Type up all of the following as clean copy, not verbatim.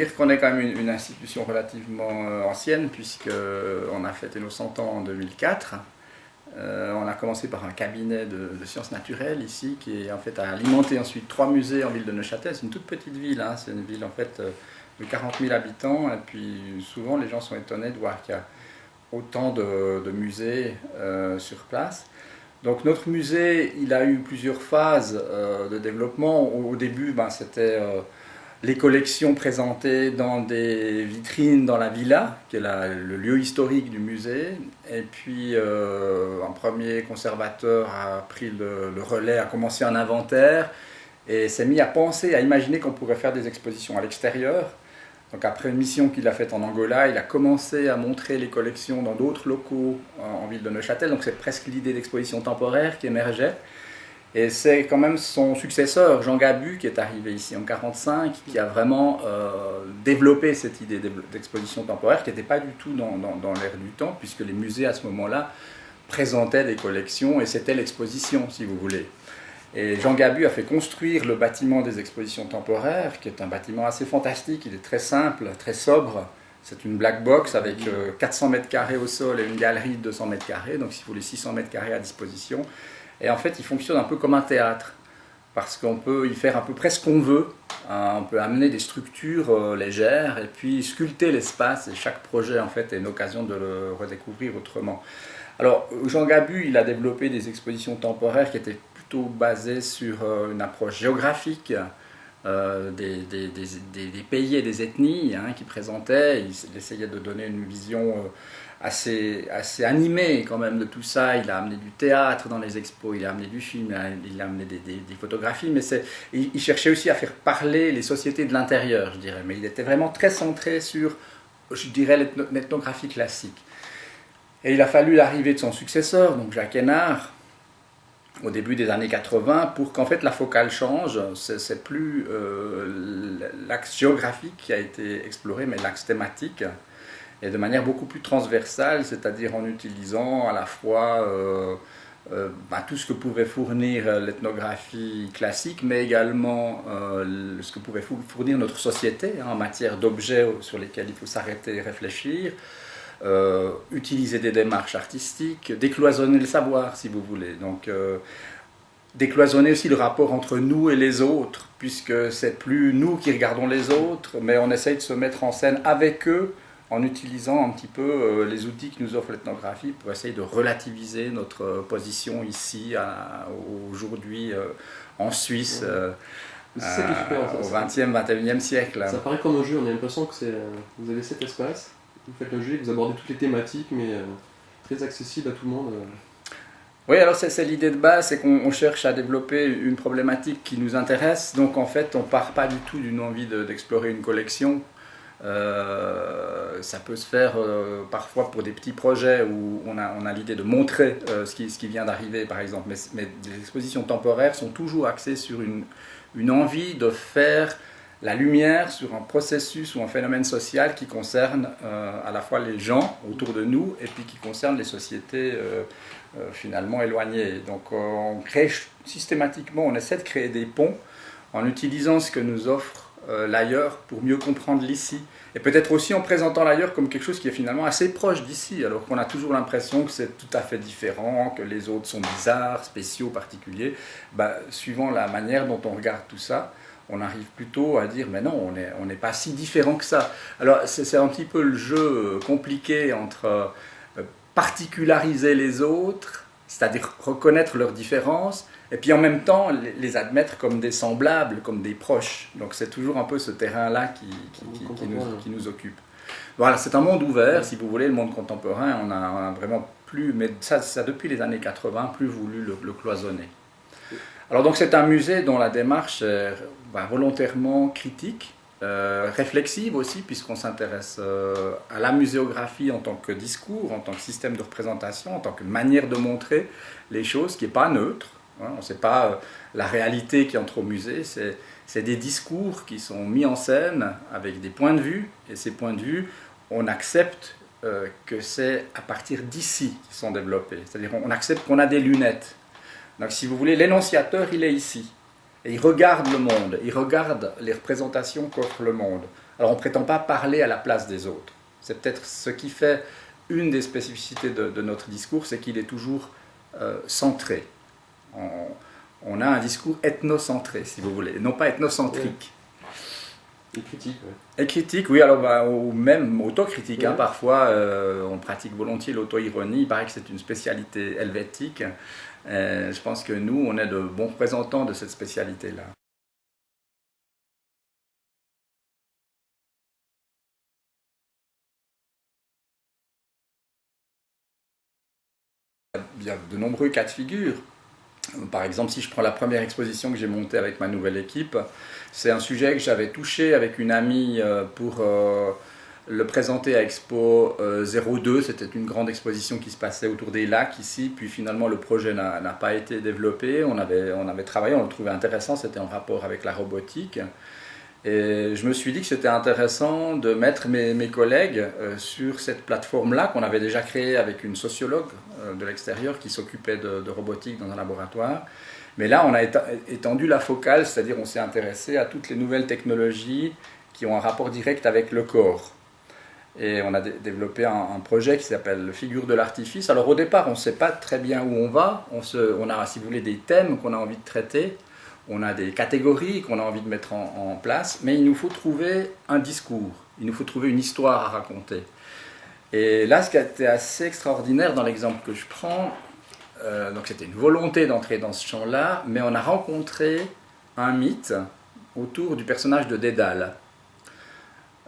dire qu'on est quand même une institution relativement ancienne, puisqu'on a fêté nos 100 ans en 2004. On a commencé par un cabinet de sciences naturelles ici, qui en fait a alimenté ensuite 3 musées en ville de Neuchâtel. C'est une toute petite ville, hein. C'est une ville en fait de 40 000 habitants, et puis souvent les gens sont étonnés de voir qu'il y a autant de musées sur place. Donc notre musée, il a eu plusieurs phases de développement. Au début, c'était les collections présentées dans des vitrines dans la villa, qui est le lieu historique du musée. Et puis un premier conservateur a pris le relais, a commencé un inventaire et s'est mis à penser, à imaginer qu'on pourrait faire des expositions à l'extérieur. Donc après une mission qu'il a faite en Angola, il a commencé à montrer les collections dans d'autres locaux en ville de Neuchâtel. Donc c'est presque l'idée d'exposition temporaire qui émergeait. Et c'est quand même son successeur, Jean Gabu, qui est arrivé ici en 1945, qui a vraiment développé cette idée d'exposition temporaire, qui n'était pas du tout dans l'air du temps, puisque les musées à ce moment-là présentaient des collections, et c'était l'exposition, si vous voulez. Et Jean Gabu a fait construire le bâtiment des expositions temporaires, qui est un bâtiment assez fantastique. Il est très simple, très sobre. C'est une black box avec 400 mètres carrés au sol et une galerie de 200 mètres carrés, donc si vous voulez 600 mètres carrés à disposition. Et en fait, il fonctionne un peu comme un théâtre, parce qu'on peut y faire à peu près ce qu'on veut. On peut amener des structures légères et puis sculpter l'espace. Et chaque projet, en fait, est une occasion de le redécouvrir autrement. Alors, Jean Gabu, il a développé des expositions temporaires qui étaient plutôt basées sur une approche géographique des pays et des ethnies qu'il présentait. Il essayait de donner une vision assez animée quand même de tout ça. Il a amené du théâtre dans les expos, il a amené du film, il a amené des photographies, mais il cherchait aussi à faire parler les sociétés de l'intérieur, je dirais. Mais il était vraiment très centré sur, je dirais, l'ethnographie classique. Et il a fallu l'arrivée de son successeur, donc Jacques Hénard, au début des années 80, pour qu'en fait la focale change. C'est plus l'axe géographique qui a été exploré, mais l'axe thématique, et de manière beaucoup plus transversale, c'est-à-dire en utilisant à la fois tout ce que pouvait fournir l'ethnographie classique, mais également ce que pouvait fournir notre société en matière d'objets sur lesquels il faut s'arrêter et réfléchir. Utiliser des démarches artistiques, décloisonner le savoir si vous voulez, donc décloisonner aussi le rapport entre nous et les autres, puisque c'est plus nous qui regardons les autres, mais on essaye de se mettre en scène avec eux en utilisant un petit peu les outils que nous offre l'ethnographie pour essayer de relativiser notre position ici, aujourd'hui en Suisse, au XXe, XXIe siècle. Ça paraît comme un jeu, on a l'impression que vous avez cet espace. Vous faites un jeu, vous abordez toutes les thématiques, mais très accessible à tout le monde. Oui, alors c'est l'idée de base, c'est qu'on cherche à développer une problématique qui nous intéresse. Donc en fait, on ne part pas du tout d'une envie d'explorer une collection. Ça peut se faire parfois pour des petits projets où on a l'idée de montrer ce qui vient d'arriver, par exemple. Mais les expositions temporaires sont toujours axées sur une envie de faire la lumière sur un processus ou un phénomène social qui concerne à la fois les gens autour de nous et puis qui concerne les sociétés finalement éloignées. Donc on crée systématiquement, on essaie de créer des ponts en utilisant ce que nous offre l'ailleurs pour mieux comprendre l'ici. Et peut-être aussi en présentant l'ailleurs comme quelque chose qui est finalement assez proche d'ici, alors qu'on a toujours l'impression que c'est tout à fait différent, que les autres sont bizarres, spéciaux, particuliers. Suivant la manière dont on regarde tout ça, on arrive plutôt à dire mais non, on n'est pas si différent que ça. Alors c'est un petit peu le jeu compliqué entre particulariser les autres, c'est-à-dire reconnaître leurs différences, et puis en même temps les admettre comme des semblables, comme des proches. Donc c'est toujours un peu ce terrain-là qui nous occupe. Voilà, c'est un monde ouvert, si vous voulez, le monde contemporain, on a vraiment plus, mais ça depuis les années 80, plus voulu le cloisonner. Alors donc c'est un musée dont la démarche est volontairement critique, réflexive aussi, puisqu'on s'intéresse à la muséographie en tant que discours, en tant que système de représentation, en tant que manière de montrer les choses, qui n'est pas neutre. On ne sait pas la réalité qui entre au musée, c'est des discours qui sont mis en scène avec des points de vue, et ces points de vue, on accepte que c'est à partir d'ici qu'ils sont développés. C'est-à-dire on accepte qu'on a des lunettes. Donc si vous voulez, l'énonciateur, il est ici. Et il regarde le monde, il regarde les représentations qu'offre le monde. Alors on ne prétend pas parler à la place des autres. C'est peut-être ce qui fait une des spécificités de notre discours, c'est qu'il est toujours centré. On a un discours ethnocentré, si vous voulez, non pas ethnocentrique. Et critique, Et critique, oui, alors ou même autocritique. Ouais. Parfois, on pratique volontiers l'auto-ironie. Il paraît que c'est une spécialité helvétique. Je pense que nous, on est de bons représentants de cette spécialité-là. Il y a de nombreux cas de figure. Par exemple, si je prends la première exposition que j'ai montée avec ma nouvelle équipe, c'est un sujet que j'avais touché avec une amie pour le présenter à Expo 02. C'était une grande exposition qui se passait autour des lacs ici, puis finalement le projet n'a pas été développé. On avait travaillé, on le trouvait intéressant, c'était en rapport avec la robotique. Et je me suis dit que c'était intéressant de mettre mes collègues sur cette plateforme-là qu'on avait déjà créée avec une sociologue de l'extérieur qui s'occupait de robotique dans un laboratoire. Mais là, on a étendu la focale, c'est-à-dire on s'est intéressé à toutes les nouvelles technologies qui ont un rapport direct avec le corps. Et on a développé un projet qui s'appelle le Figure de l'artifice. Alors au départ, on ne sait pas très bien où on va. On a, si vous voulez, des thèmes qu'on a envie de traiter. On a des catégories qu'on a envie de mettre en place, mais il nous faut trouver un discours, il nous faut trouver une histoire à raconter. Et là, ce qui a été assez extraordinaire dans l'exemple que je prends, donc c'était une volonté d'entrer dans ce champ-là, mais on a rencontré un mythe autour du personnage de Dédale.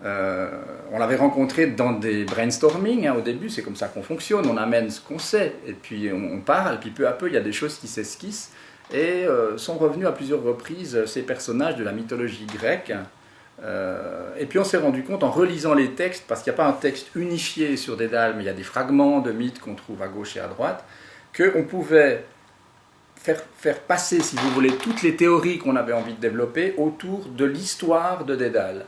On l'avait rencontré dans des brainstorming au début, c'est comme ça qu'on fonctionne, on amène ce qu'on sait, et puis on parle, puis peu à peu il y a des choses qui s'esquissent. Et sont revenus à plusieurs reprises ces personnages de la mythologie grecque. Et puis on s'est rendu compte en relisant les textes, parce qu'il n'y a pas un texte unifié sur Dédale, mais il y a des fragments de mythes qu'on trouve à gauche et à droite, qu'on pouvait faire passer, si vous voulez, toutes les théories qu'on avait envie de développer autour de l'histoire de Dédale.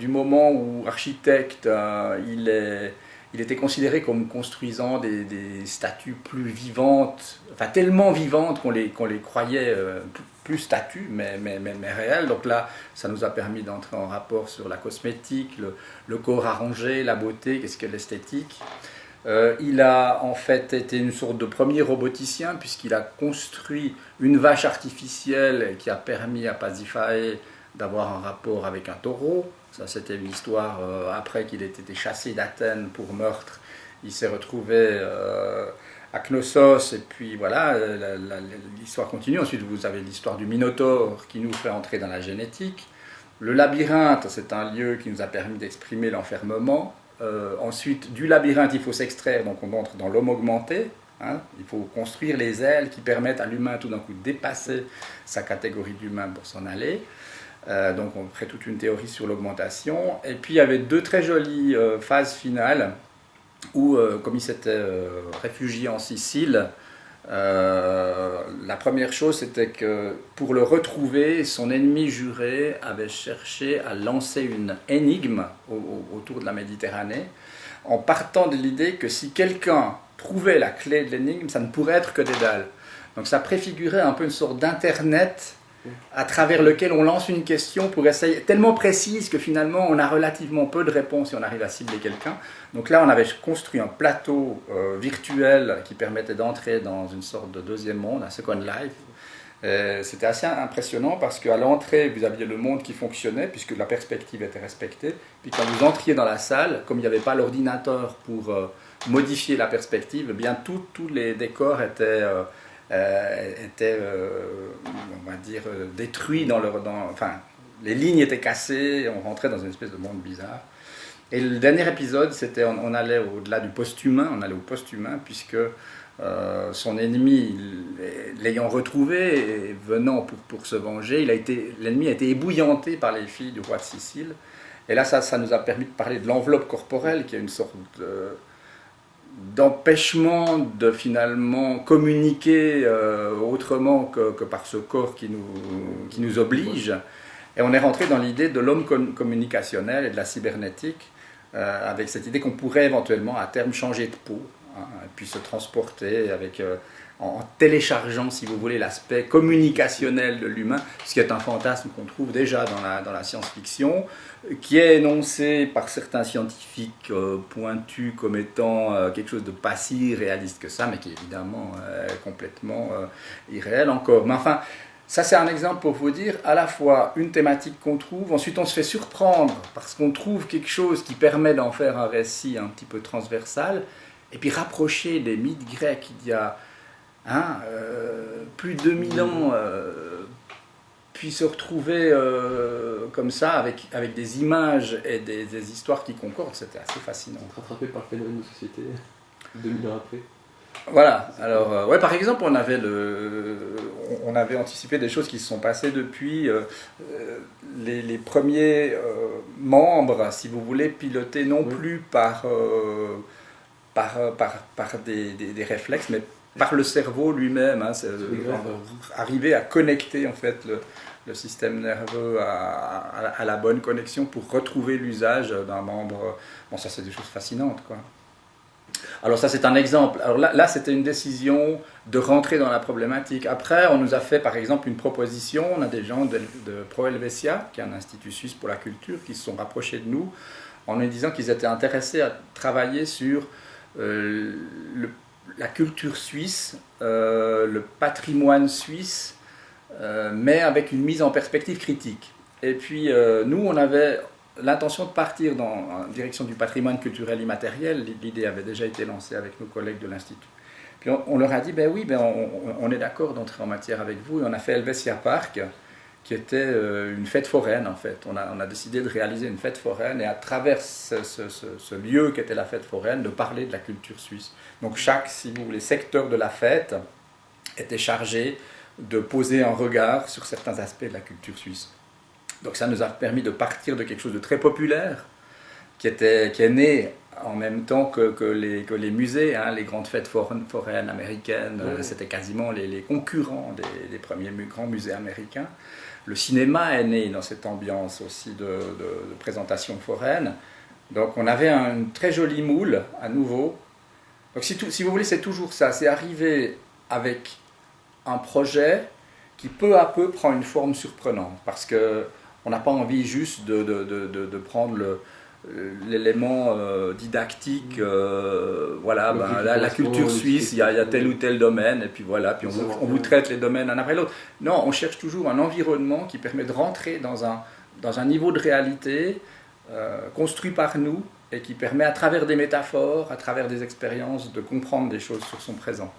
Du moment où architecte, il était considéré comme construisant des statues plus vivantes, enfin tellement vivantes qu'on les croyait plus statues, mais réelles. Donc là, ça nous a permis d'entrer en rapport sur la cosmétique, le corps arrangé, la beauté, qu'est-ce que l'esthétique. Il a en fait été une sorte de premier roboticien, puisqu'il a construit une vache artificielle qui a permis à Pasiphae d'avoir un rapport avec un taureau. Ça, c'était une histoire après qu'il ait été chassé d'Athènes pour meurtre. Il s'est retrouvé à Knossos, et puis voilà, l'histoire continue. Ensuite, vous avez l'histoire du Minotaure qui nous fait entrer dans la génétique. Le labyrinthe, c'est un lieu qui nous a permis d'exprimer l'enfermement. Ensuite, du labyrinthe, il faut s'extraire, donc on entre dans l'homme augmenté. Il faut construire les ailes qui permettent à l'humain tout d'un coup de dépasser sa catégorie d'humain pour s'en aller. Donc on ferait toute une théorie sur l'augmentation. Et puis il y avait deux très jolies phases finales où, comme il s'était réfugié en Sicile, la première chose c'était que pour le retrouver, son ennemi juré avait cherché à lancer une énigme autour de la Méditerranée, en partant de l'idée que si quelqu'un trouvait la clé de l'énigme, ça ne pourrait être que Dédale. Donc ça préfigurait un peu une sorte d'internet à travers lequel on lance une question pour essayer, tellement précise que finalement on a relativement peu de réponses si on arrive à cibler quelqu'un. Donc là on avait construit un plateau virtuel qui permettait d'entrer dans une sorte de deuxième monde, un Second Life. C'était assez impressionnant parce qu'à l'entrée vous aviez le monde qui fonctionnait puisque la perspective était respectée. Puis quand vous entriez dans la salle, comme il n'y avait pas l'ordinateur pour modifier la perspective, eh bien tous les décors étaient on va dire, détruits enfin, les lignes étaient cassées, on rentrait dans une espèce de monde bizarre. Et le dernier épisode, c'était, on allait au-delà du post-humain, on allait au post-humain, puisque son ennemi, l'ayant retrouvé et venant pour se venger, l'ennemi a été ébouillanté par les filles du roi de Sicile. Et là, ça nous a permis de parler de l'enveloppe corporelle, qui est une sorte d'empêchement de finalement communiquer autrement que par ce corps qui nous oblige. Et on est rentré dans l'idée de l'homme communicationnel et de la cybernétique, avec cette idée qu'on pourrait éventuellement à terme changer de peau, hein, et puis se transporter avec, en téléchargeant, si vous voulez, l'aspect communicationnel de l'humain, ce qui est un fantasme qu'on trouve déjà dans la science-fiction, qui est énoncé par certains scientifiques pointus comme étant quelque chose de pas si réaliste que ça, mais qui est évidemment complètement irréel encore. Mais enfin, ça c'est un exemple pour vous dire à la fois une thématique qu'on trouve, ensuite on se fait surprendre parce qu'on trouve quelque chose qui permet d'en faire un récit un petit peu transversal, et puis rapprocher des mythes grecs d'il y a plus de 2000 ans, puis se retrouver comme ça avec des images et des histoires qui concordent, c'était assez fascinant. Rattrapé par le phénomène de société 2000 ans après. Voilà, alors ouais, par exemple on avait anticipé des choses qui se sont passées depuis les premiers membres, si vous voulez, pilotés non plus par des réflexes, mais par le cerveau lui-même, hein, arriver à connecter en fait le système nerveux à la bonne connexion pour retrouver l'usage d'un membre. Bon, ça c'est des choses fascinantes, quoi. Alors ça c'est un exemple. Alors là c'était une décision de rentrer dans la problématique. Après on nous a fait par exemple une proposition, on a des gens de Pro Helvetia, qui est un institut suisse pour la culture, qui se sont rapprochés de nous en nous disant qu'ils étaient intéressés à travailler sur la culture suisse, le patrimoine suisse, mais avec une mise en perspective critique. Et puis nous on avait l'intention de partir dans la direction du patrimoine culturel immatériel. L'idée avait déjà été lancée avec nos collègues de l'Institut. Puis on leur a dit, ben oui, on est d'accord d'entrer en matière avec vous. Et on a fait Helvetia Park, qui était une fête foraine en fait. On a décidé de réaliser une fête foraine et à travers ce lieu qu'était la fête foraine, de parler de la culture suisse. Donc chaque, si vous voulez, secteur de la fête était chargé de poser un regard sur certains aspects de la culture suisse. Donc ça nous a permis de partir de quelque chose de très populaire, qui est né en même temps que les musées, hein, les grandes fêtes foraines américaines, c'était quasiment les concurrents des premiers grands musées américains. Le cinéma est né dans cette ambiance aussi de présentation foraine. Donc on avait une très jolie moule à nouveau. Donc si vous voulez, c'est toujours ça, c'est arriver avec un projet qui peu à peu prend une forme surprenante, parce que on n'a pas envie juste de prendre l'élément didactique, voilà, la culture suisse, il y a tel ou tel domaine, et puis voilà, puis on vous traite les domaines un après l'autre. Non, on cherche toujours un environnement qui permet de rentrer dans un niveau de réalité construit par nous, et qui permet à travers des métaphores, à travers des expériences, de comprendre des choses sur son présent.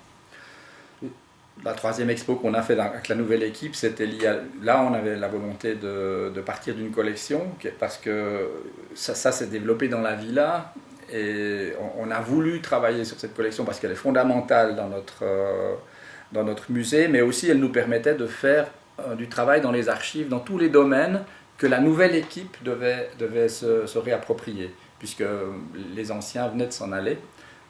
La troisième expo qu'on a fait avec la nouvelle équipe, c'était lié à... Là, on avait la volonté de partir d'une collection, parce que ça s'est développé dans la villa, et on a voulu travailler sur cette collection parce qu'elle est fondamentale dans notre musée, mais aussi elle nous permettait de faire du travail dans les archives, dans tous les domaines que la nouvelle équipe devait se réapproprier, puisque les anciens venaient de s'en aller.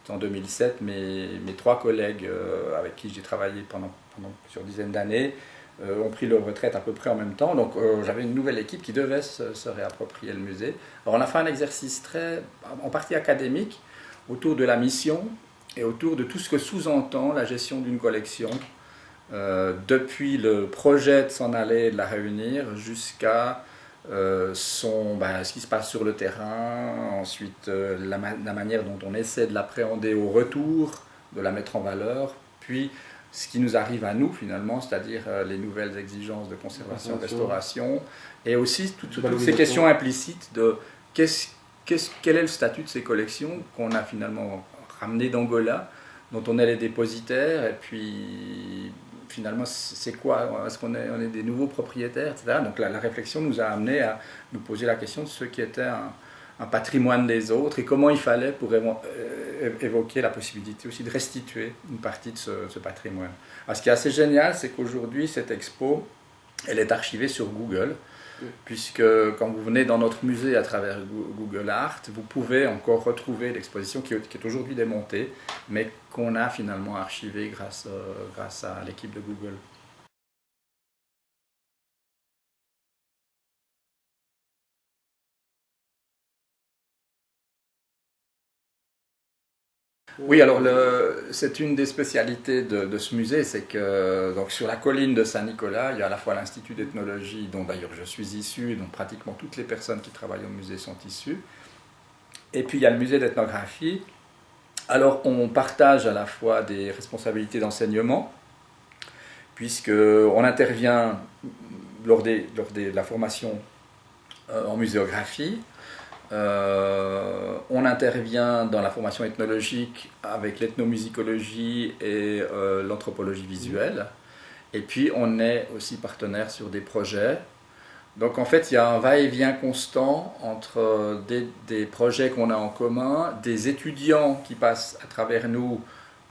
En 2007, mes trois collègues avec qui j'ai travaillé pendant plusieurs dizaines d'années ont pris leur retraite à peu près en même temps. Donc j'avais une nouvelle équipe qui devait se réapproprier le musée. Alors on a fait un exercice en partie académique autour de la mission et autour de tout ce que sous-entend la gestion d'une collection, depuis le projet de s'en aller et de la réunir jusqu'à ce qui se passe sur le terrain, ensuite la manière dont on essaie de l'appréhender au retour, de la mettre en valeur, puis ce qui nous arrive à nous finalement, c'est-à-dire les nouvelles exigences de conservation, restauration, et aussi toutes ces questions implicites de quel est le statut de ces collections qu'on a finalement ramenées d'Angola, dont on est les dépositaires, et puis finalement, c'est quoi? Est-ce qu'on est des nouveaux propriétaires, etc. Donc la réflexion nous a amené à nous poser la question de ce qui était un patrimoine des autres et comment il fallait pour évoquer la possibilité aussi de restituer une partie de ce patrimoine. Alors, ce qui est assez génial, c'est qu'aujourd'hui, cette expo, elle est archivée sur Google, puisque quand vous venez dans notre musée à travers Google Art, vous pouvez encore retrouver l'exposition qui est aujourd'hui démontée, mais qu'on a finalement archivée grâce à l'équipe de Google. Oui, alors c'est une des spécialités de ce musée, c'est que donc, sur la colline de Saint-Nicolas, il y a à la fois l'Institut d'ethnologie, dont d'ailleurs je suis issu, dont pratiquement toutes les personnes qui travaillent au musée sont issues, et puis il y a le musée d'ethnographie. Alors on partage à la fois des responsabilités d'enseignement, puisqu'on intervient lors de la formation en muséographie. On intervient dans la formation ethnologique avec l'ethnomusicologie et l'anthropologie visuelle. Et puis on est aussi partenaire sur des projets. Donc en fait il y a un va-et-vient constant entre des projets qu'on a en commun, des étudiants qui passent à travers nous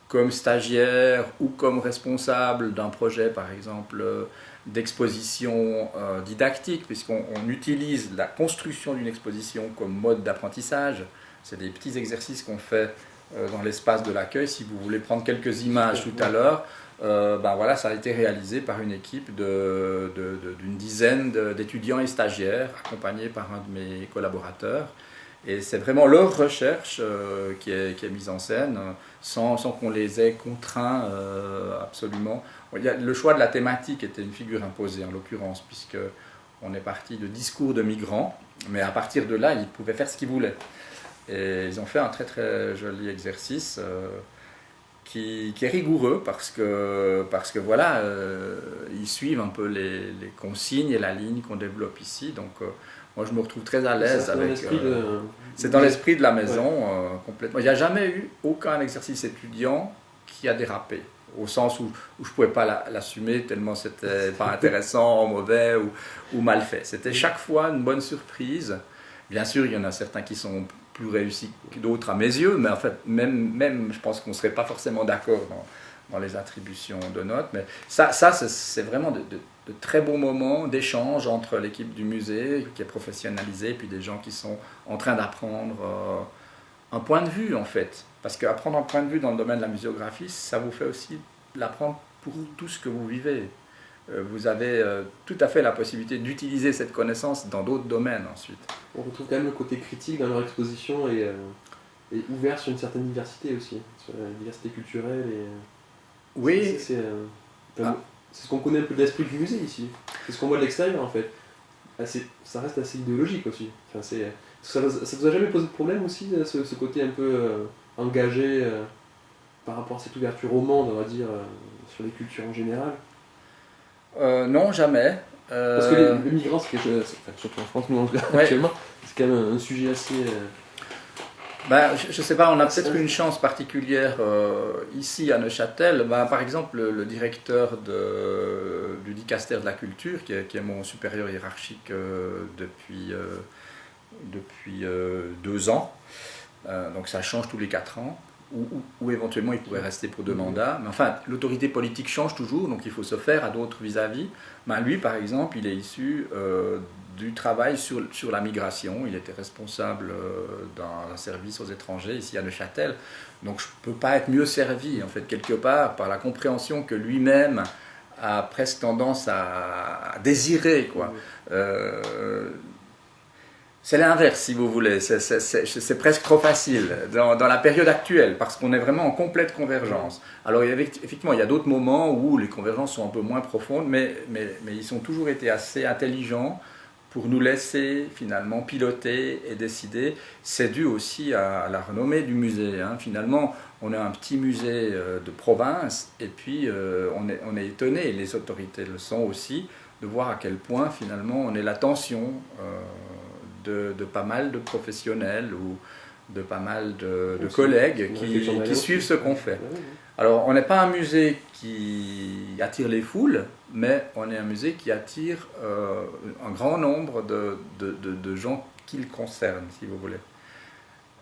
comme stagiaire ou comme responsable d'un projet, par exemple, d'exposition didactique, puisqu'on utilise la construction d'une exposition comme mode d'apprentissage. C'est des petits exercices qu'on fait dans l'espace de l'accueil. Si vous voulez prendre quelques images tout à l'heure, ben voilà, ça a été réalisé par une équipe d'une dizaine d'étudiants et stagiaires, accompagnés par un de mes collaborateurs. Et c'est vraiment leur recherche qui est mise en scène, sans qu'on les ait contraints absolument. Le choix de la thématique était une figure imposée en l'occurrence, puisqu'on est parti de discours de migrants, mais à partir de là, ils pouvaient faire ce qu'ils voulaient. Et ils ont fait un très très joli exercice qui est rigoureux parce que voilà, ils suivent un peu les consignes et la ligne qu'on développe ici. Donc moi je me retrouve très à l'aise avec. C'est dans l'esprit de la maison complètement. Il n'y a jamais eu aucun exercice étudiant qui a dérapé, au sens où je ne pouvais pas l'assumer tellement c'était pas intéressant, mauvais ou mal fait. C'était chaque fois une bonne surprise. Bien sûr, il y en a certains qui sont plus réussis que d'autres à mes yeux, mais en fait, même je pense qu'on ne serait pas forcément d'accord dans les attributions de notes. Mais ça c'est vraiment de très beaux moments d'échange entre l'équipe du musée, qui est professionnalisée, et puis des gens qui sont en train d'apprendre un point de vue, en fait. Parce qu'apprendre un point de vue dans le domaine de la muséographie, ça vous fait aussi l'apprendre pour tout ce que vous vivez. Vous avez tout à fait la possibilité d'utiliser cette connaissance dans d'autres domaines ensuite. On retrouve quand même le côté critique dans leur exposition et ouvert sur une certaine diversité aussi, sur la diversité culturelle. Oui. C'est ce qu'on connaît un peu de l'esprit du musée ici. C'est ce qu'on voit de l'extérieur en fait. Ça reste assez idéologique aussi. Enfin, ça vous a jamais posé de problème aussi, ce côté un peu engagé par rapport à cette ouverture au monde, on va dire, sur les cultures en général? Non, jamais. Parce que le migrant, c'est quelque chose, surtout en France, nous actuellement, c'est quand même un sujet assez... Ben, je ne sais pas, on a peut-être une chance particulière ici à Neuchâtel. Ben, par exemple, le directeur du Dicaster de la Culture, qui est mon supérieur hiérarchique depuis 2 ans, donc ça change tous les 4 ans, ou éventuellement il pourrait rester pour 2 mandats. Mais enfin, l'autorité politique change toujours, donc il faut se faire à d'autres vis-à-vis. Ben, lui, par exemple, il est issu du travail sur la migration. Il était responsable d'un service aux étrangers ici à Neuchâtel. Donc je ne peux pas être mieux servi, en fait, quelque part, par la compréhension que lui-même a presque tendance à désirer, quoi. C'est l'inverse, si vous voulez. C'est presque trop facile dans la période actuelle, parce qu'on est vraiment en complète convergence. Alors, effectivement, il y a d'autres moments où les convergences sont un peu moins profondes, mais ils ont toujours été assez intelligents pour nous laisser finalement piloter et décider. C'est dû aussi à la renommée du musée. Hein. Finalement, on a un petit musée de province, et puis on est étonné, et les autorités le sont aussi, de voir à quel point finalement on est l'attention de pas mal de professionnels ou de pas mal de collègues qui suivent ce qu'on fait. Alors, on n'est pas un musée qui attire les foules, mais on est un musée qui attire un grand nombre de gens qui le concernent, si vous voulez.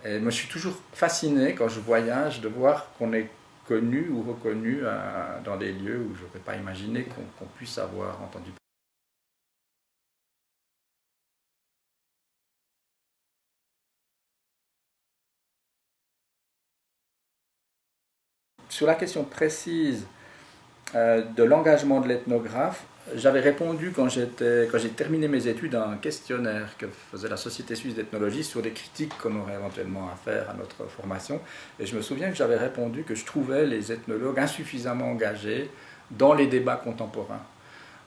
Et moi, je suis toujours fasciné quand je voyage de voir qu'on est connu ou reconnu dans des lieux où je n'aurais pas imaginé qu'on puisse avoir entendu parler. Sur la question précise de l'engagement de l'ethnographe, j'avais répondu quand j'ai terminé mes études à un questionnaire que faisait la Société suisse d'ethnologie sur des critiques qu'on aurait éventuellement à faire à notre formation. Et je me souviens que j'avais répondu que je trouvais les ethnologues insuffisamment engagés dans les débats contemporains.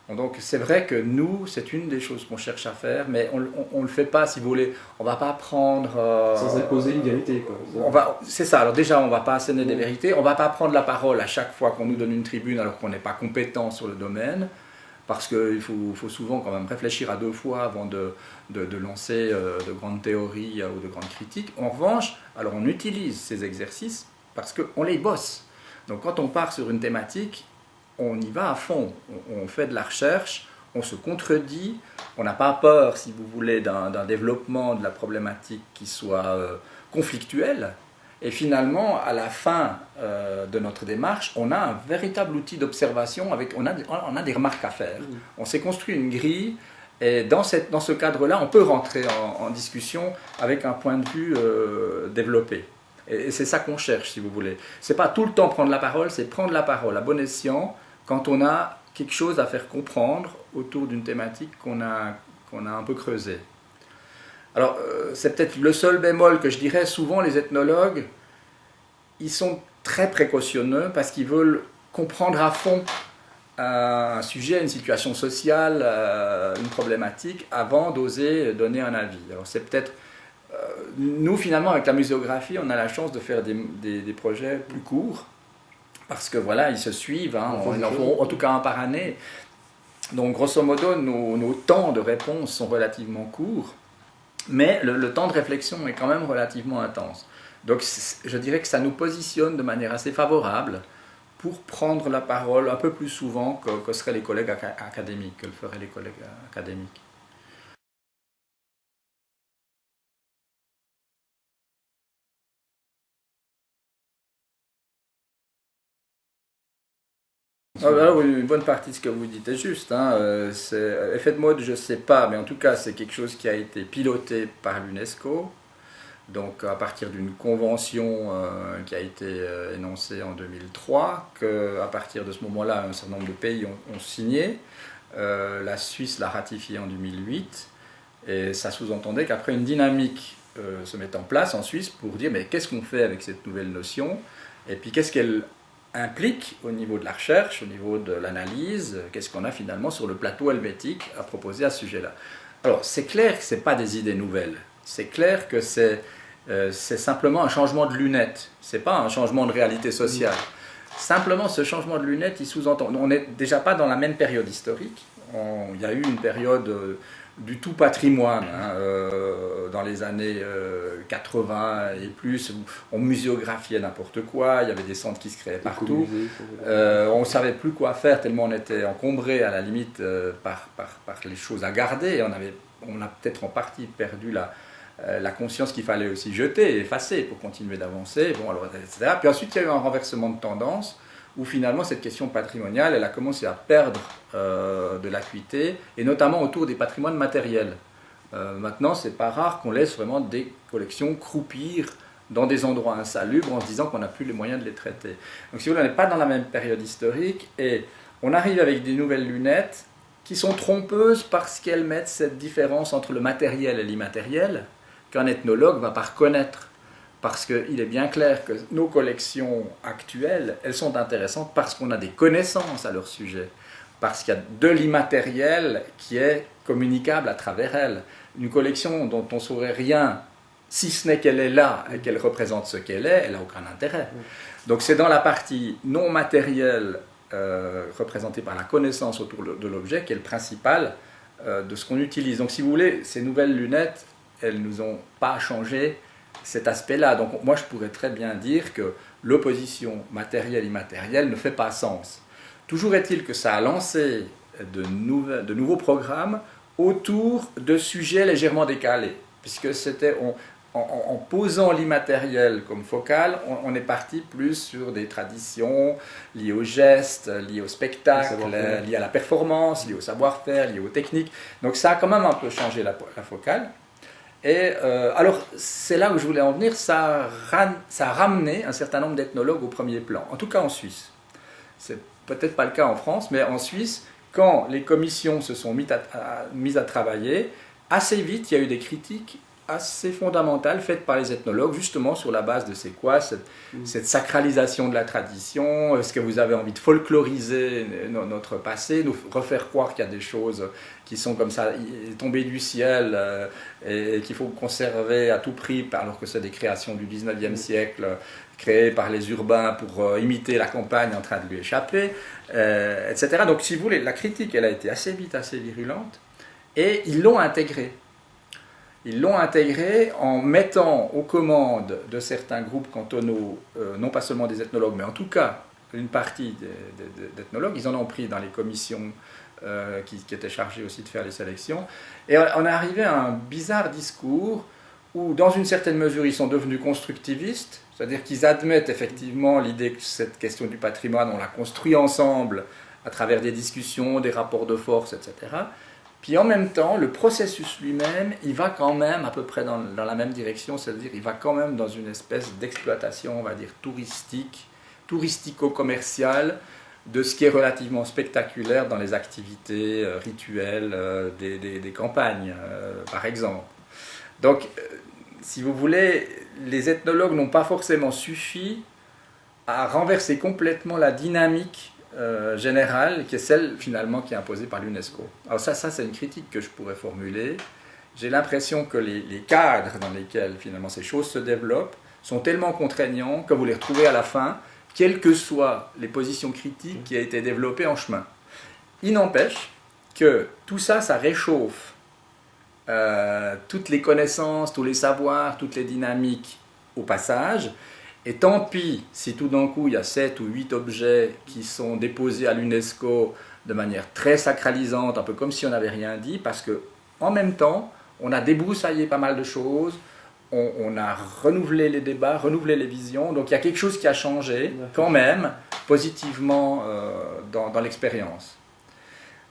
Donc c'est vrai que nous, c'est une des choses qu'on cherche à faire, mais on ne le fait pas, si vous voulez. On ne va pas prendre... sans imposer une vérité, quoi. C'est ça, alors déjà on ne va pas asséner des vérités, on ne va pas prendre la parole à chaque fois qu'on nous donne une tribune alors qu'on n'est pas compétent sur le domaine, parce qu'il faut souvent quand même réfléchir à 2 fois avant de lancer de grandes théories ou de grandes critiques. En revanche, alors on utilise ces exercices parce qu'on les bosse. Donc quand on part sur une thématique, on y va à fond, on fait de la recherche, on se contredit, on n'a pas peur, si vous voulez, d'un développement de la problématique qui soit conflictuel. Et finalement, à la fin de notre démarche, on a un véritable outil d'observation, on a des remarques à faire. On s'est construit une grille, et dans ce cadre-là, on peut rentrer en discussion avec un point de vue développé. Et c'est ça qu'on cherche, si vous voulez. C'est pas tout le temps prendre la parole, c'est prendre la parole à bon escient quand on a quelque chose à faire comprendre autour d'une thématique qu'on a un peu creusée. Alors, c'est peut-être le seul bémol que je dirais. Souvent, les ethnologues, ils sont très précautionneux parce qu'ils veulent comprendre à fond un sujet, une situation sociale, une problématique, avant d'oser donner un avis. Alors, c'est peut-être... nous, finalement, avec la muséographie, on a la chance de faire des projets plus courts, parce que voilà, ils se suivent, hein, ils en font en tout cas un par année. Donc, grosso modo, nos temps de réponse sont relativement courts, mais le temps de réflexion est quand même relativement intense. Donc, je dirais que ça nous positionne de manière assez favorable pour prendre la parole un peu plus souvent que seraient les collègues académiques, que le feraient les collègues académiques. Oui, une bonne partie de ce que vous dites est juste. Effet de mode, je ne sais pas, mais en tout cas, c'est quelque chose qui a été piloté par l'UNESCO. Donc, à partir d'une convention qui a été énoncée en 2003, qu'à partir de ce moment-là, un certain nombre de pays ont signé. La Suisse l'a ratifié en 2008. Et ça sous-entendait qu'après une dynamique se met en place en Suisse pour dire mais qu'est-ce qu'on fait avec cette nouvelle notion, et puis qu'est-ce qu'elle implique au niveau de la recherche, au niveau de l'analyse, qu'est-ce qu'on a finalement sur le plateau helvétique à proposer à ce sujet-là. Alors c'est clair que ce n'est pas des idées nouvelles, c'est clair que c'est simplement un changement de lunettes, ce n'est pas un changement de réalité sociale. Simplement ce changement de lunettes, il sous-entend, on n'est déjà pas dans la même période historique, il y a eu une période du tout patrimoine, dans les années 80 et plus, où on muséographiait n'importe quoi, il y avait des centres qui se créaient partout, on ne savait plus quoi faire tellement on était encombré à la limite par les choses à garder, on a peut-être en partie perdu la conscience qu'il fallait aussi jeter, effacer pour continuer d'avancer, etc. Puis ensuite il y a eu un renversement de tendance, où finalement cette question patrimoniale, elle a commencé à perdre de l'acuité, et notamment autour des patrimoines matériels. Maintenant, c'est pas rare qu'on laisse vraiment des collections croupir dans des endroits insalubres en se disant qu'on n'a plus les moyens de les traiter. Donc si vous voulez, on n'est pas dans la même période historique, et on arrive avec des nouvelles lunettes qui sont trompeuses parce qu'elles mettent cette différence entre le matériel et l'immatériel qu'un ethnologue ne va pas reconnaître. Parce qu'il est bien clair que nos collections actuelles, elles sont intéressantes parce qu'on a des connaissances à leur sujet, parce qu'il y a de l'immatériel qui est communicable à travers elles. Une collection dont on ne saurait rien, si ce n'est qu'elle est là et qu'elle représente ce qu'elle est, elle n'a aucun intérêt. Donc c'est dans la partie non matérielle représentée par la connaissance autour de l'objet qui est le principal de ce qu'on utilise. Donc si vous voulez, ces nouvelles lunettes, elles ne nous ont pas changé cet aspect-là. Donc moi je pourrais très bien dire que l'opposition matérielle-immatérielle ne fait pas sens. Toujours est-il que ça a lancé de nouveaux programmes autour de sujets légèrement décalés, puisque c'était en posant l'immatériel comme focal, on est parti plus sur des traditions liées au geste, liées au spectacle, liées à la performance, liées au savoir-faire, liées aux techniques. Donc ça a quand même un peu changé la focale. Et alors, c'est là où je voulais en venir, ça a ramené un certain nombre d'ethnologues au premier plan, en tout cas en Suisse. C'est peut-être pas le cas en France, mais en Suisse, quand les commissions se sont mises à travailler, assez vite, il y a eu des critiques assez fondamentales faites par les ethnologues, justement sur la base de c'est quoi cette sacralisation de la tradition, est-ce que vous avez envie de folkloriser notre passé, nous refaire croire qu'il y a des choses qui sont comme ça tombées du ciel et qu'il faut conserver à tout prix, alors que c'est des créations du 19e siècle créées par les urbains pour imiter la campagne en train de lui échapper, etc. Donc si vous voulez, la critique elle a été assez vite, assez virulente, et ils l'ont intégrée. Ils l'ont intégré en mettant aux commandes de certains groupes cantonaux, non pas seulement des ethnologues, mais en tout cas une partie d'ethnologues. Ils en ont pris dans les commissions qui étaient chargées aussi de faire les sélections. Et on est arrivé à un bizarre discours où, dans une certaine mesure, ils sont devenus constructivistes, c'est-à-dire qu'ils admettent effectivement l'idée que cette question du patrimoine, on l'a construit ensemble à travers des discussions, des rapports de force, etc. Puis en même temps, le processus lui-même, il va quand même à peu près dans la même direction, c'est-à-dire il va quand même dans une espèce d'exploitation, on va dire, touristique, touristico-commerciale, de ce qui est relativement spectaculaire dans les activités rituelles des campagnes, par exemple. Donc, si vous voulez, les ethnologues n'ont pas forcément suffi à renverser complètement la dynamique générale, qui est celle finalement qui est imposée par l'UNESCO. Alors ça c'est une critique que je pourrais formuler. J'ai l'impression que les cadres dans lesquels finalement ces choses se développent sont tellement contraignants que vous les retrouvez à la fin, quelles que soient les positions critiques qui ont été développées en chemin. Il n'empêche que tout ça, ça réchauffe toutes les connaissances, tous les savoirs, toutes les dynamiques au passage. Et tant pis si tout d'un coup il y a 7 ou 8 objets qui sont déposés à l'UNESCO de manière très sacralisante, un peu comme si on n'avait rien dit, parce qu'en même temps, on a débroussaillé pas mal de choses, on a renouvelé les débats, renouvelé les visions, donc il y a quelque chose qui a changé quand même positivement dans l'expérience.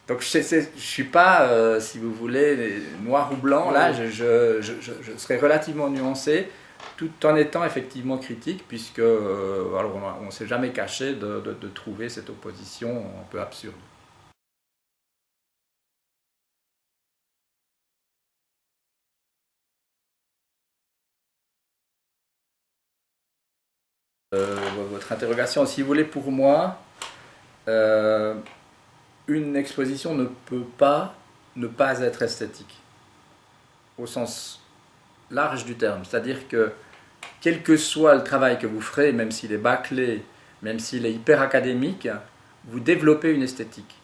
Donc je ne suis pas, si vous voulez, noir ou blanc, là je serais relativement nuancé, tout en étant effectivement critique, puisque alors on ne s'est jamais caché de trouver cette opposition un peu absurde. Votre interrogation, si vous voulez, pour moi, une exposition ne peut pas ne pas être esthétique, au sens large du terme. C'est-à-dire que, quel que soit le travail que vous ferez, même s'il est bâclé, même s'il est hyper académique, vous développez une esthétique.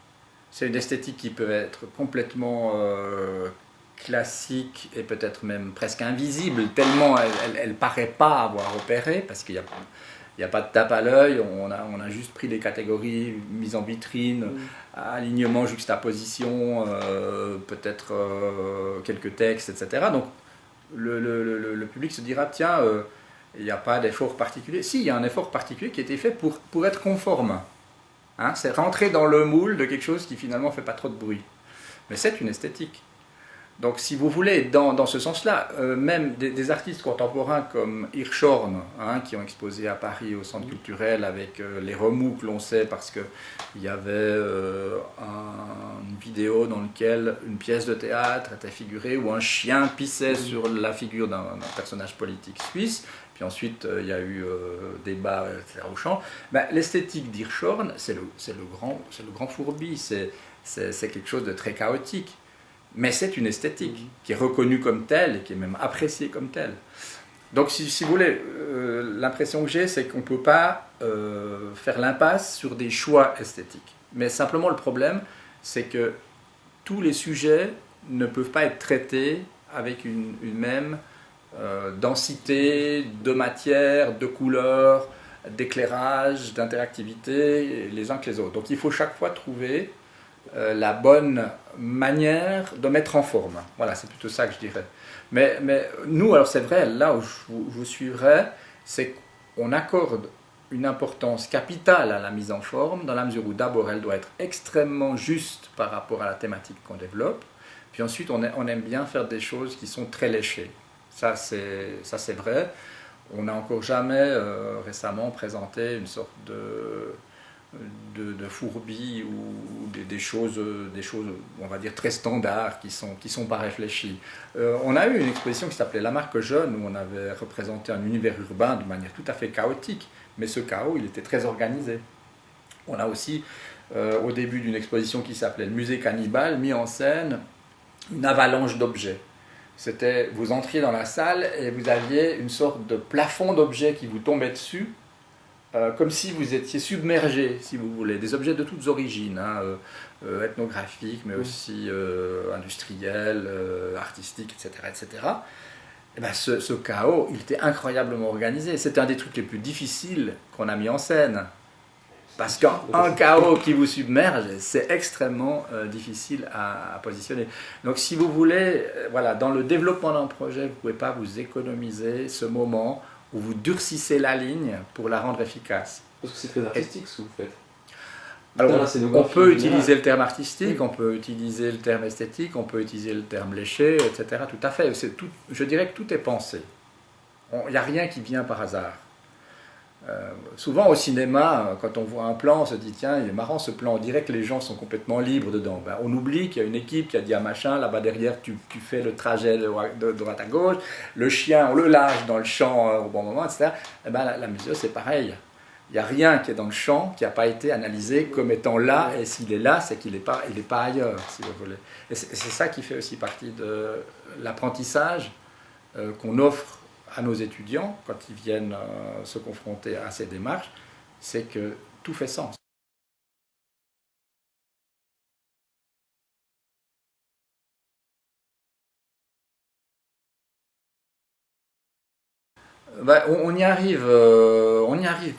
C'est une esthétique qui peut être complètement classique et peut-être même presque invisible, tellement elle ne paraît pas avoir opéré, parce qu'il n'y a pas de tape à l'œil, on a juste pris des catégories, mise en vitrine, alignement, juxtaposition, peut-être quelques textes, etc. Donc le public se dira, tiens, il n'y a pas d'effort particulier. Si, il y a un effort particulier qui a été fait pour être conforme. Hein, c'est rentrer dans le moule de quelque chose qui finalement ne fait pas trop de bruit. Mais c'est une esthétique. Donc si vous voulez, dans ce sens-là, même des artistes contemporains comme Hirschhorn, hein, qui ont exposé à Paris au Centre culturel avec les remous que l'on sait parce qu'il y avait une vidéo dans laquelle une pièce de théâtre était figurée où un chien pissait sur la figure d'un personnage politique suisse. Puis ensuite, il y a eu débat, etc. au champ. Ben, l'esthétique d'Hirschhorn, c'est le grand fourbi, c'est quelque chose de très chaotique. Mais c'est une esthétique qui est reconnue comme telle et qui est même appréciée comme telle. Donc, si vous voulez, l'impression que j'ai, c'est qu'on ne peut pas faire l'impasse sur des choix esthétiques. Mais simplement, le problème, c'est que tous les sujets ne peuvent pas être traités avec une même densité de matière, de couleurs, d'éclairage, d'interactivité, les uns que les autres. Donc il faut chaque fois trouver la bonne manière de mettre en forme. Voilà, c'est plutôt ça que je dirais. Mais nous, alors c'est vrai, là où je vous suivrai, c'est qu'on accorde une importance capitale à la mise en forme, dans la mesure où d'abord elle doit être extrêmement juste par rapport à la thématique qu'on développe, puis ensuite on aime bien faire des choses qui sont très léchées. Ça c'est vrai. On n'a encore jamais récemment présenté une sorte de fourbi ou des choses, on va dire, très standards qui sont pas réfléchies. On a eu une exposition qui s'appelait La Marque Jeune, où on avait représenté un univers urbain de manière tout à fait chaotique, mais ce chaos, il était très organisé. On a aussi, au début d'une exposition qui s'appelait Le Musée Cannibale, mis en scène une avalanche d'objets. C'était, vous entriez dans la salle et vous aviez une sorte de plafond d'objets qui vous tombait dessus, comme si vous étiez submergé, si vous voulez, des objets de toutes origines, hein, ethnographiques, mais aussi industriels, artistiques, etc., etc. Et ben ce chaos, il était incroyablement organisé. C'était un des trucs les plus difficiles qu'on a mis en scène. Parce qu'un chaos qui vous submerge, c'est extrêmement difficile à positionner. Donc si vous voulez, voilà, dans le développement d'un projet, vous ne pouvez pas vous économiser ce moment où vous durcissez la ligne pour la rendre efficace. Parce que c'est très artistique ce que vous faites. Alors, on peut utiliser le terme artistique, on peut utiliser le terme esthétique, on peut utiliser le terme léché, etc. Tout à fait. Tout, je dirais que tout est pensé. Il n'y a rien qui vient par hasard. Souvent au cinéma, quand on voit un plan, on se dit tiens, il est marrant ce plan, on dirait que les gens sont complètement libres dedans. Ben, on oublie qu'il y a une équipe qui a dit à machin, là-bas derrière tu fais le trajet de droite à gauche, le chien on le lâche dans le champ au bon moment, etc. Et ben, la mesure c'est pareil. Il n'y a rien qui est dans le champ qui n'a pas été analysé comme étant là, et s'il est là, c'est qu'il n'est pas ailleurs, si vous voulez. Et c'est ça qui fait aussi partie de l'apprentissage qu'on offre à nos étudiants, quand ils viennent se confronter à ces démarches, c'est que tout fait sens. Ben, on y arrive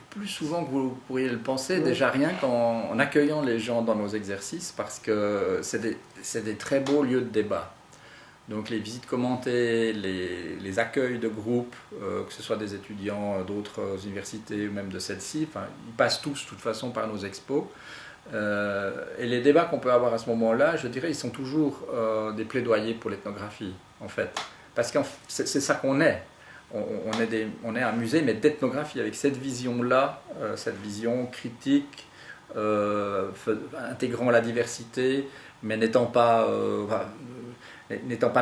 plus souvent que vous pourriez le penser, déjà rien qu'en accueillant les gens dans nos exercices, parce que c'est des très beaux lieux de débat. Donc les visites commentées, les accueils de groupes, que ce soit des étudiants d'autres universités ou même de celle-ci, enfin, ils passent tous de toute façon par nos expos. Et les débats qu'on peut avoir à ce moment-là, je dirais, ils sont toujours des plaidoyers pour l'ethnographie, en fait. Parce que c'est ça qu'on est. On est un musée, mais d'ethnographie, avec cette vision-là, cette vision critique, intégrant la diversité, mais n'étant pas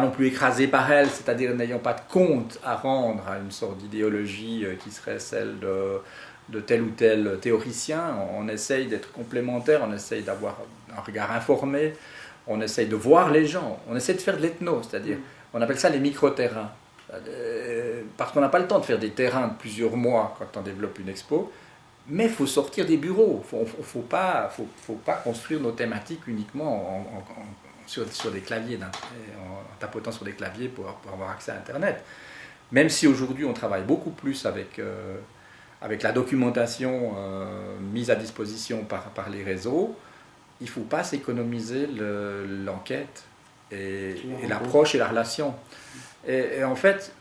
non plus écrasé par elle, c'est-à-dire n'ayant pas de compte à rendre à une sorte d'idéologie qui serait celle de tel ou tel théoricien. On essaye d'être complémentaire, on essaye d'avoir un regard informé, on essaye de voir les gens, on essaye de faire de l'ethno, c'est-à-dire, on appelle ça les micro-terrains. Parce qu'on n'a pas le temps de faire des terrains de plusieurs mois quand on développe une expo, mais il faut sortir des bureaux, il ne faut pas construire nos thématiques uniquement sur des claviers, en tapotant sur des claviers pour avoir accès à Internet. Même si aujourd'hui on travaille beaucoup plus avec la documentation mise à disposition par les réseaux, il ne faut pas s'économiser l'enquête et l'approche et la relation. Et en fait,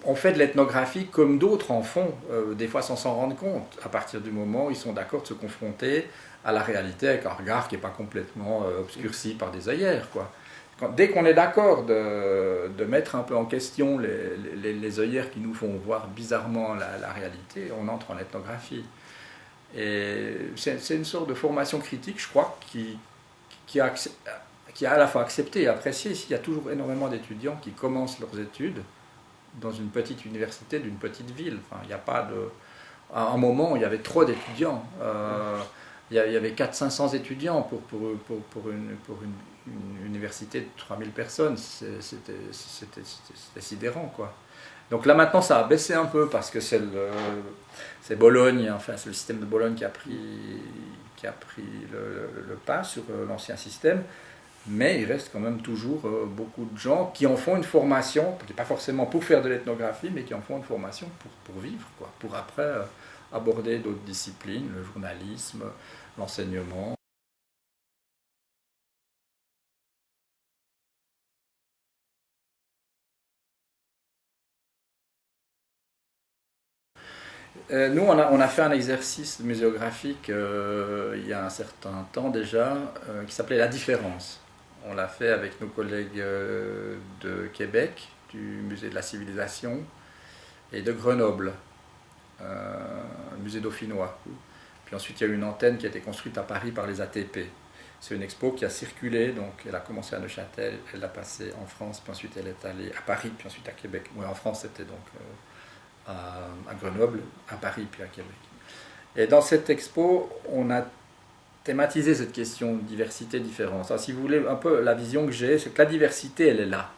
on fait de l'ethnographie comme d'autres en font, des fois sans s'en rendre compte, à partir du moment où ils sont d'accord de se confronter à la réalité avec un regard qui n'est pas complètement obscurci par des œillères, quoi. Dès qu'on est d'accord de mettre un peu en question les œillères qui nous font voir bizarrement la réalité, on entre en ethnographie. Et c'est une sorte de formation critique, je crois, qui a à la fois accepté et apprécié. Il y a toujours énormément d'étudiants qui commencent leurs études dans une petite université d'une petite ville. Enfin, il n'y a pas de... À un moment, il y avait trop d'étudiants. Il y avait 400-500 étudiants pour une université de 3000 personnes. C'était sidérant, quoi. Donc là, maintenant, ça a baissé un peu parce que c'est Bologne, enfin, c'est le système de Bologne qui a pris le pas sur l'ancien système. Mais il reste quand même toujours beaucoup de gens qui en font une formation, pas forcément pour faire de l'ethnographie, mais qui en font une formation pour vivre, quoi, pour après aborder d'autres disciplines, le journalisme, l'enseignement. Nous, on a fait un exercice muséographique il y a un certain temps déjà, qui s'appelait La Différence. On l'a fait avec nos collègues de Québec, du Musée de la Civilisation, et de Grenoble, musée dauphinois. Puis ensuite, il y a eu une antenne qui a été construite à Paris par les ATP. C'est une expo qui a circulé, donc elle a commencé à Neuchâtel, elle a passé en France, puis ensuite elle est allée à Paris, puis ensuite à Québec. Oui, en France, c'était donc à Grenoble, à Paris, puis à Québec. Et dans cette expo, on a thématisé cette question de diversité, différence. Alors, si vous voulez, un peu la vision que j'ai, c'est que la diversité, elle est là.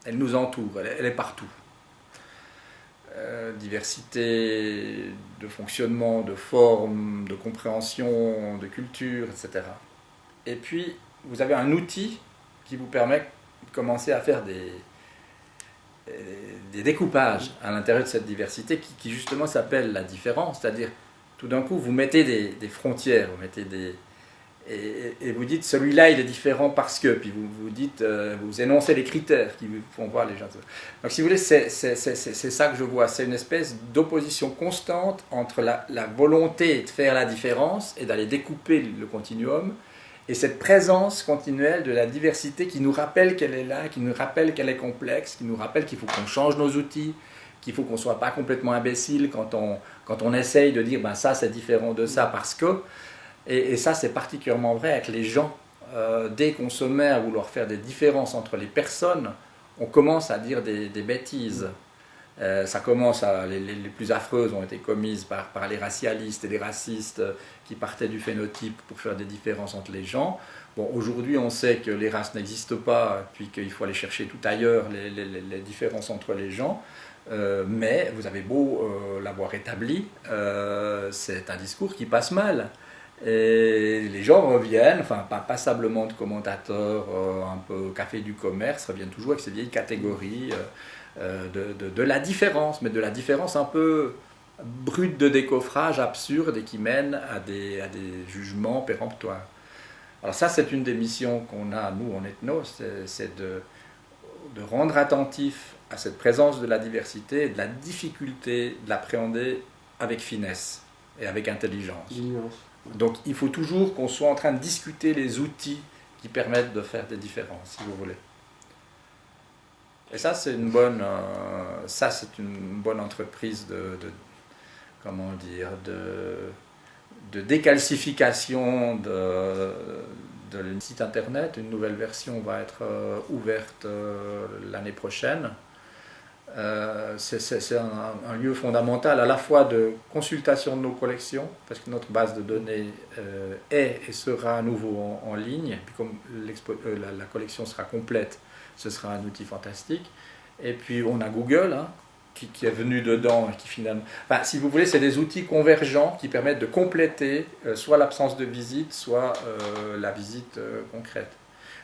Elle nous entoure, elle est partout. Diversité de fonctionnement, de forme, de compréhension, de culture, etc. Et puis, vous avez un outil qui vous permet de commencer à faire des découpages à l'intérieur de cette diversité qui justement s'appelle la différence. C'est-à-dire, tout d'un coup, vous mettez des frontières, vous mettez et vous dites celui-là il est différent parce que, puis vous dites, vous énoncez les critères qui vous font voir les gens. Donc si vous voulez, c'est ça que je vois, c'est une espèce d'opposition constante entre la volonté de faire la différence et d'aller découper le continuum, et cette présence continuelle de la diversité qui nous rappelle qu'elle est là, qui nous rappelle qu'elle est complexe, qui nous rappelle qu'il faut qu'on change nos outils, qu'il faut qu'on ne soit pas complètement imbécile quand on essaye de dire ben ça c'est différent de ça parce que. Et ça, c'est particulièrement vrai avec les gens. Dès qu'on se met à vouloir faire des différences entre les personnes, on commence à dire des bêtises. Ça commence les plus affreuses ont été commises par les racialistes et les racistes qui partaient du phénotype pour faire des différences entre les gens. Bon, aujourd'hui, on sait que les races n'existent pas, puis qu'il faut aller chercher tout ailleurs les différences entre les gens. Mais vous avez beau l'avoir établi, c'est un discours qui passe mal. Et les gens reviennent, enfin pas passablement de commentateurs un peu café du commerce, reviennent toujours avec ces vieilles catégories de la différence, mais de la différence un peu brute de décoffrage, absurde, et qui mène à des jugements péremptoires. Alors ça, c'est une des missions qu'on a, nous, en ethno, c'est de rendre attentif à cette présence de la diversité et de la difficulté de l'appréhender avec finesse et avec intelligence. Donc il faut toujours qu'on soit en train de discuter les outils qui permettent de faire des différences, si vous voulez. Et ça, c'est une bonne entreprise comment dire, de décalcification de site internet. Une nouvelle version va être ouverte l'année prochaine. C'est un lieu fondamental à la fois de consultation de nos collections, parce que notre base de données est et sera à nouveau en ligne, et puis comme la collection sera complète, ce sera un outil fantastique. Et puis on a Google qui est venu dedans, et qui finalement... Enfin, si vous voulez, c'est des outils convergents qui permettent de compléter soit l'absence de visite, soit la visite concrète.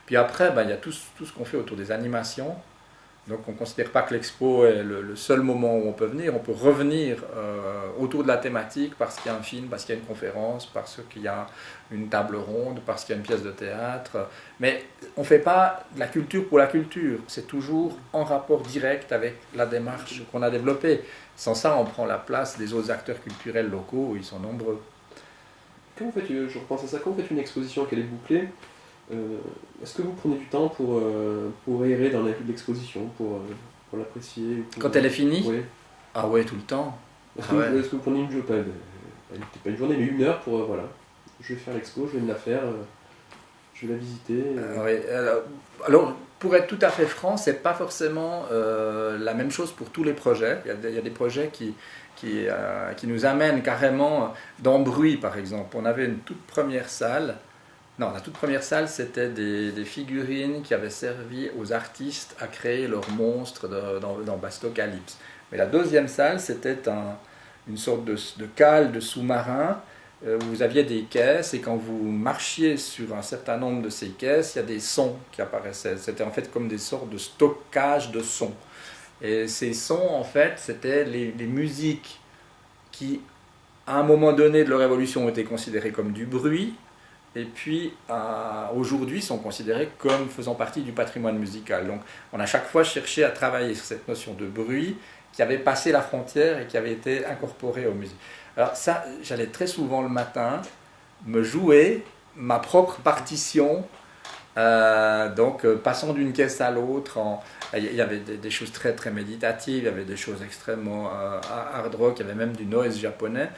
Puis après, il y a tout ce qu'on fait autour des animations. Donc on ne considère pas que l'expo est le seul moment où on peut venir. On peut revenir autour de la thématique parce qu'il y a un film, parce qu'il y a une conférence, parce qu'il y a une table ronde, parce qu'il y a une pièce de théâtre. Mais on ne fait pas de la culture pour la culture. C'est toujours en rapport direct avec la démarche qu'on a développée. Sans ça, on prend la place des autres acteurs culturels locaux où ils sont nombreux. Quand vous faites, je repense à ça, quand vous faites une exposition qu'elle est bouclée, est-ce que vous prenez du temps pour errer dans l'exposition, pour l'apprécier Quand elle est finie? Oui. Ah ouais, tout le temps. Est-ce que vous prenez une journée, pas une journée, mais une heure pour, voilà, je vais faire l'expo, je vais me la faire, je vais la visiter Oui. Alors, pour être tout à fait franc, c'est pas forcément la même chose pour tous les projets. Il y a des projets qui nous amènent carrément dans Bruit, par exemple. On avait une toute première salle. Non, la toute première salle, c'était des figurines qui avaient servi aux artistes à créer leurs monstres dans Bastocalypse. Mais la deuxième salle, c'était une sorte de cale de sous-marin où vous aviez des caisses, et quand vous marchiez sur un certain nombre de ces caisses, il y a des sons qui apparaissaient. C'était en fait comme des sortes de stockage de sons. Et ces sons, en fait, c'était les musiques qui, à un moment donné de leur évolution, ont été considérées comme du bruit, et puis aujourd'hui sont considérés comme faisant partie du patrimoine musical. Donc on a chaque fois cherché à travailler sur cette notion de bruit qui avait passé la frontière et qui avait été incorporée aux musiques. Alors ça, j'allais très souvent le matin me jouer ma propre partition, donc passant d'une caisse à l'autre. Il y avait des choses très très méditatives, il y avait des choses extrêmement hard rock, il y avait même du noise japonais.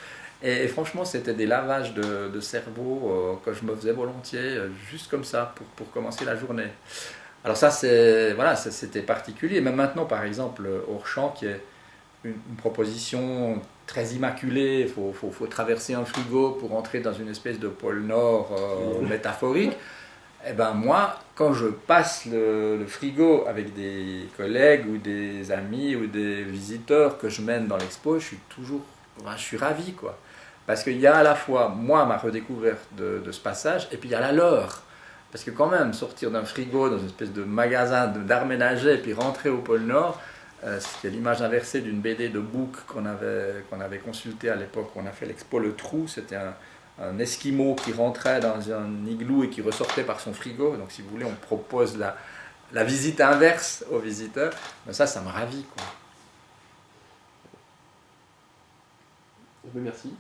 Et franchement, c'était des lavages de cerveau que je me faisais volontiers, juste comme ça, pour commencer la journée. Alors ça, c'était particulier. Même maintenant, par exemple, Auchan, qui est une proposition très immaculée, il faut traverser un frigo pour entrer dans une espèce de pôle Nord métaphorique. Eh ben moi, quand je passe le frigo avec des collègues ou des amis ou des visiteurs que je mène dans l'expo, je suis ravi, quoi. Parce qu'il y a à la fois, moi, ma redécouverte de ce passage, et puis il y a la leur. Parce que quand même, sortir d'un frigo dans une espèce de magasin d'art ménager, et puis rentrer au pôle Nord, c'est l'image inversée d'une BD de Book qu'on avait consultée à l'époque où on a fait l'expo Le Trou. C'était un Esquimau qui rentrait dans un igloo et qui ressortait par son frigo. Donc si vous voulez, on propose la visite inverse aux visiteurs. Mais ça me ravit, quoi. Merci.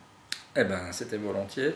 Eh ben, c'était volontiers.